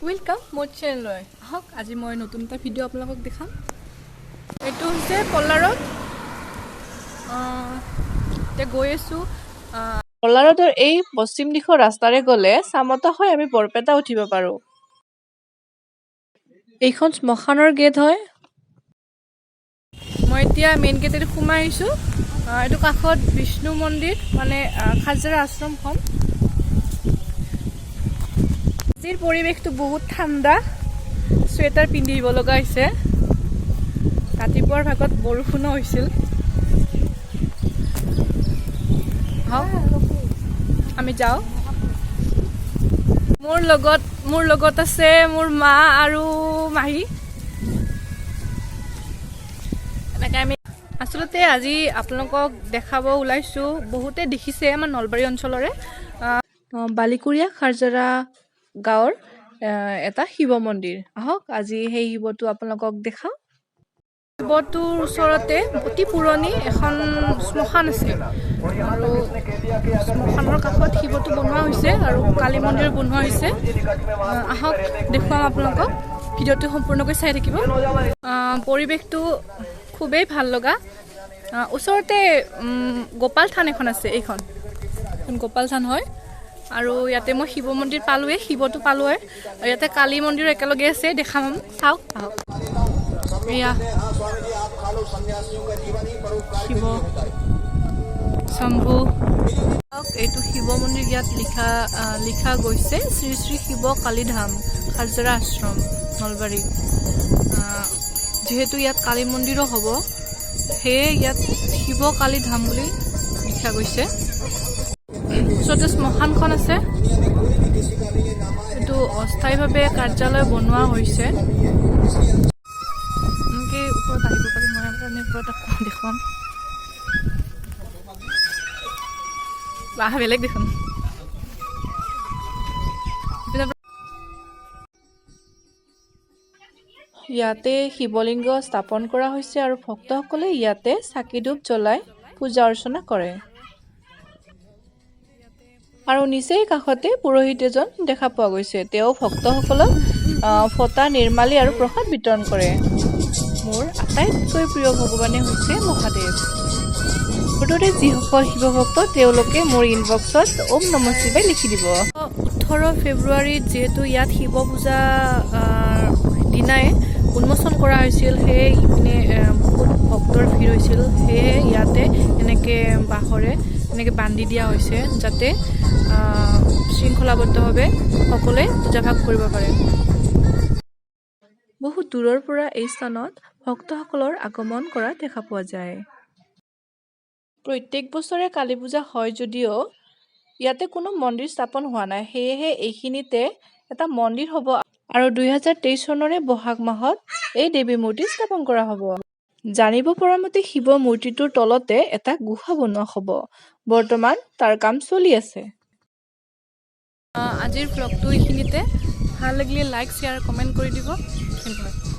welcome মোৰ চেনেললৈ আহক আজি মই নতুন এটা ভিডিঅ' আপোনালোকক দেখাম এইটো হৈছে পল্লাৰত এতিয়া গৈ আছোঁ পল্লাৰতৰ এই পশ্চিম দিশৰ ৰাস্তাৰে গ'লে চামতা হৈ আমি বৰপেটা উঠিব পাৰোঁ এইখন শ্মশানৰ গেট হয় মই এতিয়া মেইন গেটেৰে সোমাই আহিছোঁ এইটো কাষত বিষ্ণু মন্দিৰ মানে খাজৰা আশ্ৰমখন আজিৰ পৰিৱেশটো বহুত ঠাণ্ডা সোয়েটাৰ পিন্ধিব লগা হৈছে ৰাতিপুৱাৰ ভাগত বৰষুণো হৈছিল আমি যাওঁ মোৰ লগত আছে মোৰ মা আৰু মাহী এনেকৈ আমি আচলতে আজি আপোনালোকক দেখাব ওলাইছোঁ বহুতে দেখিছে আমাৰ নলবাৰী অঞ্চলৰে বালিকুৰিয়া খাৰজৰা গাঁৱৰ এটা শিৱ মন্দিৰ আহক আজি সেই শিৱটো আপোনালোকক দেখাওঁ শিৱটোৰ ওচৰতে অতি পুৰণি এখন শ্মশান আছে আৰু শ্মশানৰ কাষত শিৱটো বনোৱা হৈছে আৰু কালী মন্দিৰ বনোৱা হৈছে আহক দেখুৱাম আপোনালোকক ভিডিঅ'টো সম্পূৰ্ণকৈ চাই থাকিব পৰিৱেশটো খুবেই ভাল লগা ওচৰতে গোপাল থান এখন আছে এইখন গোপাল থান হয় আৰু ইয়াতে মই শিৱ মন্দিৰ পালোৱে শিৱটো পালোৱে আৰু ইয়াতে কালী মন্দিৰ একেলগে আছে দেখাম চাওক আহক এয়া শিৱ শম্ভু এইটো শিৱ মন্দিৰ ইয়াত লিখা গৈছে শ্ৰী শ্ৰী শিৱ কালীধাম খাজৰা আশ্ৰম নলবাৰী যিহেতু ইয়াত কালী মন্দিৰো হ'ব সেয়ে ইয়াত শিৱ কালীধাম বুলি লিখা গৈছে ওচৰতে শ্মশানখন আছে এইটো অস্থায়ীভাৱে কাৰ্যালয় বনোৱা হৈছে এনেকৈ ওপৰত আহিব পাৰি মই আপোনাৰ ওপৰত দেখুৱাম বেলেগ দেখোন ইয়াতে শিৱলিংগ স্থাপন কৰা হৈছে আৰু ভক্তসকলে ইয়াতে চাকি ধূপ জ্বলাই পূজা অৰ্চনা কৰে আৰু নিচেই কাষতে পুৰোহিত এজন দেখা পোৱা গৈছে তেওঁ ভক্তসকলক ফটা নিৰ্মালী আৰু প্ৰসাদ বিতৰণ কৰে মোৰ আটাইতকৈ প্ৰিয় ভগৱানে হৈছে মহাদেৱ মুঠতে যিসকল শিৱ ভক্ত তেওঁলোকে মোৰ ইনবক্সত ওম নম শিৱায় লিখি দিব 18 ফেব্ৰুৱাৰীত যিহেতু ইয়াত শিৱ পূজা দিনাই উন্মোচন কৰা হৈছিল সেয়ে ইপিনে বহুত ভক্তৰ ভিৰ হৈছিল সেয়ে ইয়াতে এনেকৈ বাঁহৰে এনেকৈ বান্ধি দিয়া হৈছে যাতে শৃংখলাবদ্ধভাৱে সকলোৱে পূজাভাগ কৰিব পাৰে বহুত দূৰৰ পৰা এই স্থানত ভক্তসকলৰ আগমন কৰা দেখা পোৱা যায় প্ৰত্যেক বছৰে কালী পূজা হয় যদিও ইয়াতে কোনো মন্দিৰ স্থাপন হোৱা নাই সেয়েহে এইখিনিতে এটা মন্দিৰ হ'ব আৰু 2023 চনৰে বহাগ মাহত এই দেৱী মূৰ্তি স্থাপন কৰা হ'ব জানিব পৰা মতে শিৱ মূৰ্তিটোৰ তলতে এটা গুহা বনোৱা হ'ব বৰ্তমান তাৰ কাম চলি আছে আজিৰ ব্লগটো এইখিনিতে ভাল লাগিলে লাইক শ্বেয়াৰ কমেণ্ট কৰি দিব ধন্যবাদ